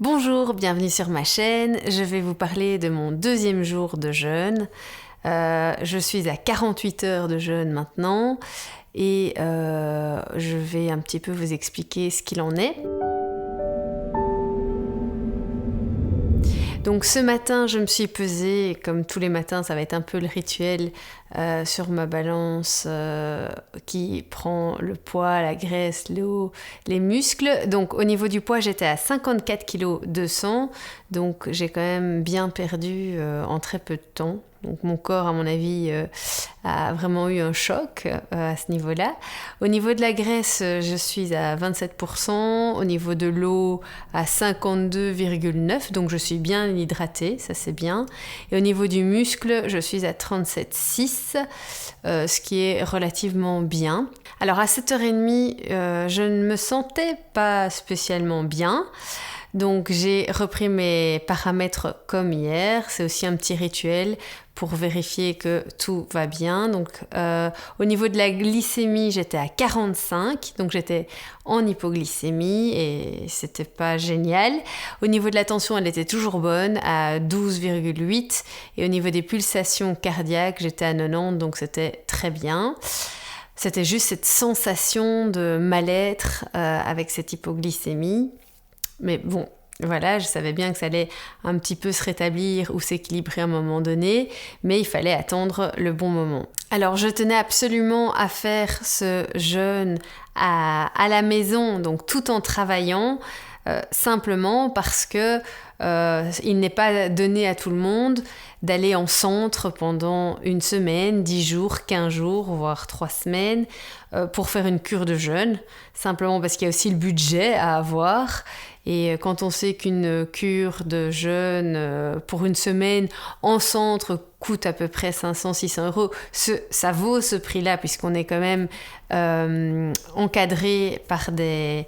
Bonjour, bienvenue sur ma chaîne. Je vais vous parler de mon deuxième jour de jeûne. Je suis à 48 heures de jeûne maintenant et je vais un petit peu vous expliquer ce qu'il en est. Donc ce matin, je me suis pesée, comme tous les matins, ça va être un peu le rituel, sur ma balance qui prend le poids, la graisse, l'eau, les muscles. Donc au niveau du poids, j'étais à 54 kg 200, donc j'ai quand même bien perdu en très peu de temps. Donc mon corps, à mon avis, a vraiment eu un choc à ce niveau-là. Au niveau de la graisse, je suis à 27%. Au niveau de l'eau, à 52,9%. Donc je suis bien hydratée, ça c'est bien. Et au niveau du muscle, je suis à 37,6%, ce qui est relativement bien. Alors à 7h30, je ne me sentais pas spécialement bien. Donc j'ai repris mes paramètres comme hier, c'est aussi un petit rituel pour vérifier que tout va bien. Donc au niveau de la glycémie, j'étais à 45, donc j'étais en hypoglycémie et c'était pas génial. Au niveau de la tension, elle était toujours bonne à 12,8 et au niveau des pulsations cardiaques, j'étais à 90, donc c'était très bien. C'était juste cette sensation de mal-être avec cette hypoglycémie. Mais bon, voilà, je savais bien que ça allait un petit peu se rétablir ou s'équilibrer à un moment donné, mais il fallait attendre le bon moment. Alors, je tenais absolument à faire ce jeûne à la maison, donc tout en travaillant, simplement parce que il n'est pas donné à tout le monde d'aller en centre pendant une semaine, 10 jours, 15 jours, voire 3 semaines pour faire une cure de jeûne, simplement parce qu'il y a aussi le budget à avoir. Et quand on sait qu'une cure de jeûne pour une semaine en centre coûte à peu près 500-600 euros, ça vaut ce prix-là puisqu'on est quand même encadré par des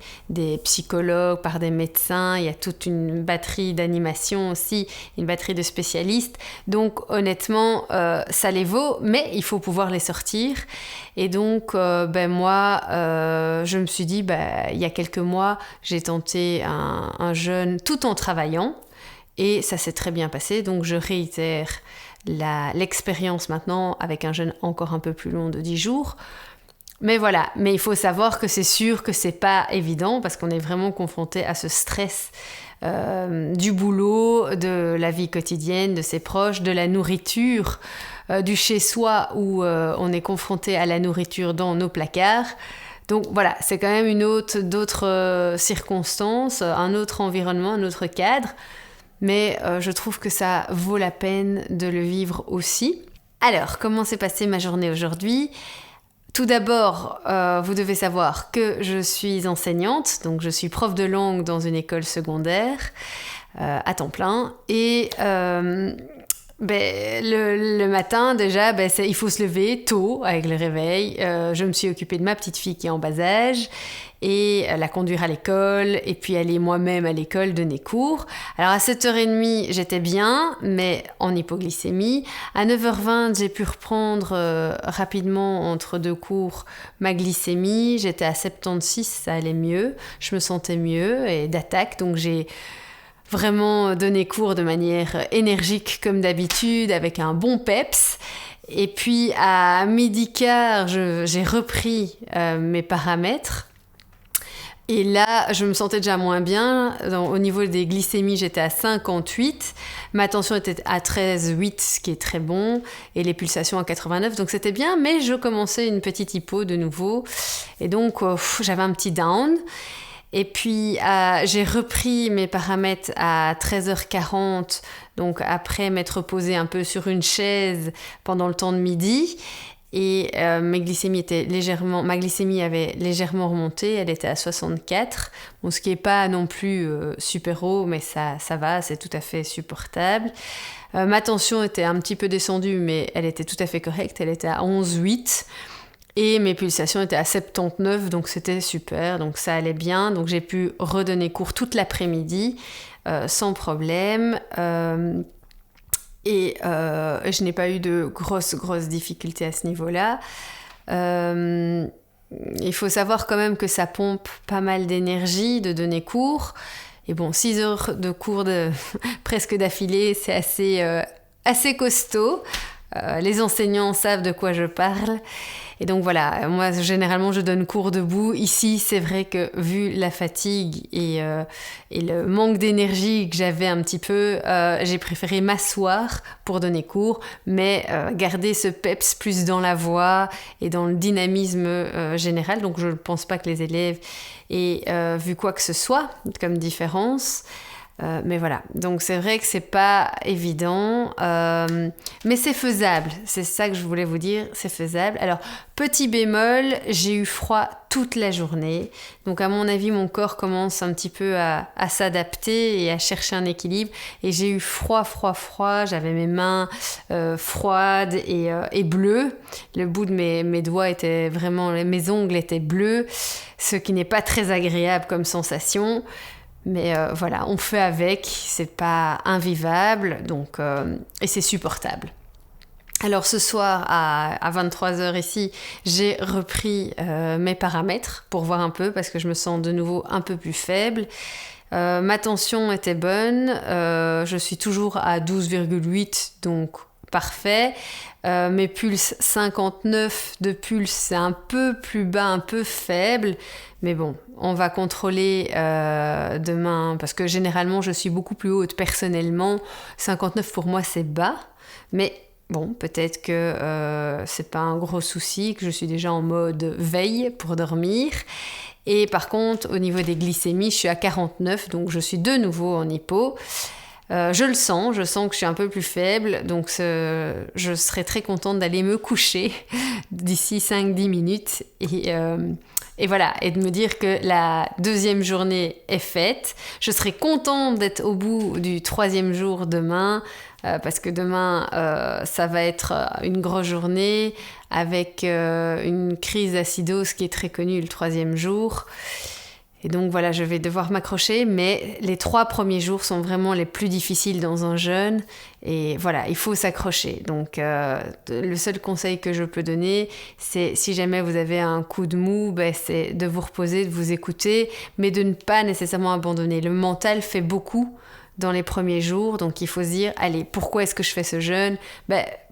psychologues, par des médecins, il y a toute une batterie d'animation aussi, une batterie de spécialistes. Donc honnêtement, ça les vaut, mais il faut pouvoir les sortir. Et donc moi, je me suis dit, il y a quelques mois, j'ai tenté un jeûne tout en travaillant et ça s'est très bien passé. Donc je réitère l'expérience maintenant avec un jeûne encore un peu plus long de 10 jours. Mais voilà, mais il faut savoir que c'est sûr que c'est pas évident parce qu'on est vraiment confronté à ce stress du boulot, de la vie quotidienne, de ses proches, de la nourriture, du chez-soi où on est confronté à la nourriture dans nos placards. Donc voilà, c'est quand même d'autres circonstances, un autre environnement, un autre cadre. Mais je trouve que ça vaut la peine de le vivre aussi. Alors, comment s'est passée ma journée aujourd'hui ? Tout d'abord, vous devez savoir que je suis enseignante, donc je suis prof de langue dans une école secondaire à temps plein. Et le matin, déjà, il faut se lever tôt avec le réveil. Je me suis occupée de ma petite fille qui est en bas âge et la conduire à l'école et puis aller moi-même à l'école donner cours. Alors à 7h30, j'étais bien, mais en hypoglycémie. À 9h20, j'ai pu reprendre rapidement entre deux cours ma glycémie. J'étais à 76, ça allait mieux. Je me sentais mieux et d'attaque, donc j'ai vraiment donné cours de manière énergique comme d'habitude, avec un bon peps. Et puis à 12h15, j'ai repris mes paramètres. Et là, je me sentais déjà moins bien. Au niveau des glycémies, j'étais à 58. Ma tension était à 13,8, ce qui est très bon. Et les pulsations à 89, donc c'était bien. Mais je commençais une petite hypo de nouveau. Et donc, j'avais un petit down. Et puis, j'ai repris mes paramètres à 13h40, donc après m'être posée un peu sur une chaise pendant le temps de midi. Et ma glycémie avait légèrement remonté, elle était à 64, bon, ce qui n'est pas non plus super haut, mais ça va, c'est tout à fait supportable. Ma tension était un petit peu descendue, mais elle était tout à fait correcte, elle était à 11,8. Et mes pulsations étaient à 79, donc c'était super, donc ça allait bien. Donc j'ai pu redonner cours toute l'après-midi sans problème. Et je n'ai pas eu de grosses difficultés à ce niveau-là. Il faut savoir quand même que ça pompe pas mal d'énergie de donner cours. Et bon, 6 heures de cours presque d'affilée, c'est assez costaud. Les enseignants savent de quoi je parle. Et donc voilà, moi généralement je donne cours debout. Ici, c'est vrai que vu la fatigue et le manque d'énergie que j'avais un petit peu, j'ai préféré m'asseoir pour donner cours, mais garder ce peps plus dans la voix et dans le dynamisme général. Donc je ne pense pas que les élèves aient vu quoi que ce soit comme différence. Mais voilà, donc c'est vrai que c'est pas évident, mais c'est faisable, c'est ça que je voulais vous dire, c'est faisable. Alors, petit bémol, j'ai eu froid toute la journée, donc à mon avis, mon corps commence un petit peu à s'adapter et à chercher un équilibre, et j'ai eu froid, j'avais mes mains froides et bleues, le bout de mes doigts était vraiment, mes ongles étaient bleus, ce qui n'est pas très agréable comme sensation. Mais voilà, on fait avec, c'est pas invivable, donc, et c'est supportable. Alors ce soir, à 23h ici, j'ai repris mes paramètres pour voir un peu, parce que je me sens de nouveau un peu plus faible. Ma tension était bonne, je suis toujours à 12,8, donc parfait. Mes pulses 59 de pulse, c'est un peu plus bas, un peu faible. Mais bon, on va contrôler demain, parce que généralement, je suis beaucoup plus haute personnellement. 59 pour moi, c'est bas. Mais bon, peut-être que c'est pas un gros souci, que je suis déjà en mode veille pour dormir. Et par contre, au niveau des glycémies, je suis à 49, donc je suis de nouveau en hypo. Je sens que je suis un peu plus faible, donc je serais très contente d'aller me coucher d'ici 5-10 minutes et voilà, et de me dire que la deuxième journée est faite. Je serais contente d'être au bout du 3e jour demain, parce que demain, ça va être une grosse journée avec une crise d'acidose qui est très connue le 3e jour. Et donc voilà, je vais devoir m'accrocher, mais les 3 premiers jours sont vraiment les plus difficiles dans un jeûne. Et voilà, il faut s'accrocher. Donc le seul conseil que je peux donner, c'est si jamais vous avez un coup de mou, c'est de vous reposer, de vous écouter, mais de ne pas nécessairement abandonner. Le mental fait beaucoup dans les premiers jours, donc il faut se dire, allez, pourquoi est-ce que je fais ce jeûne ?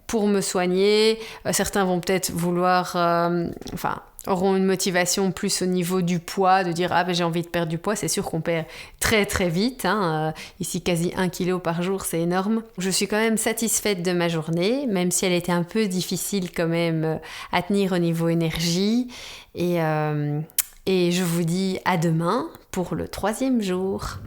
Pour me soigner. Certains vont peut-être vouloir... auront une motivation plus au niveau du poids, de dire j'ai envie de perdre du poids. C'est sûr qu'on perd très très vite, ici quasi 1 kilo par jour, c'est énorme. Je suis quand même satisfaite de ma journée, même si elle était un peu difficile quand même à tenir au niveau énergie, et je vous dis à demain pour le 3e jour.